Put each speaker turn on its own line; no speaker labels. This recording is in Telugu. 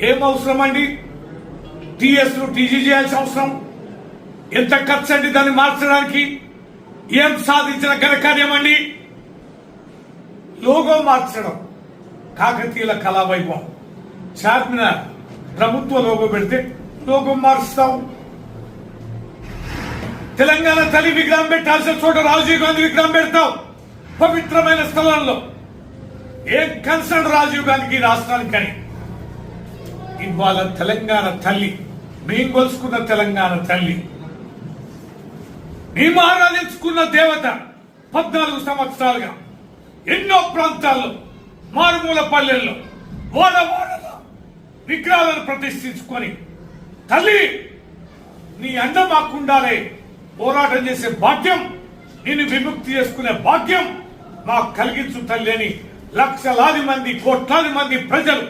ఏం అవసరం అండి? టీఎస్లు టీజీ చేయాల్సిన అవసరం ఎంత ఖర్చు అండి? దాన్ని మార్చడానికి ఏం సాధించిన ఘనకార్యం అండి? లోగో మార్చడం, కాకతీయుల కళావైభవం, చార్మినార్ ప్రభుత్వ లోగో పెడితే లోగో మారుస్తాం. తెలంగాణ తల్లి విగ్రహం పెట్టాల్సిన చోట రాజీవ్ గాంధీ విగ్రహం పెడతాం పవిత్రమైన స్థలంలో. ఏం కన్సర్న్ రాజీవ్ గాంధీకి రాష్ట్రానికని? ఇవాళ తెలంగాణ తల్లి, మేము కొలుసుకున్న తెలంగాణ తల్లి, మేము ఆరాధించుకున్న దేవత 14 సంవత్సరాలుగా ఎన్నో ప్రాంతాల్లో, మారుమూల పల్లెల్లో, వాడవాడలో విగ్రహాలను ప్రతిష్ఠించుకొని తల్లి నీ అండ మాకుండాలే పోరాటం చేసే భాగ్యం, నిన్ను విముక్తి చేసుకునే భాగ్యం మాకు కలిగించు తల్లి అని లక్షలాది మంది, కోట్లాది మంది ప్రజలు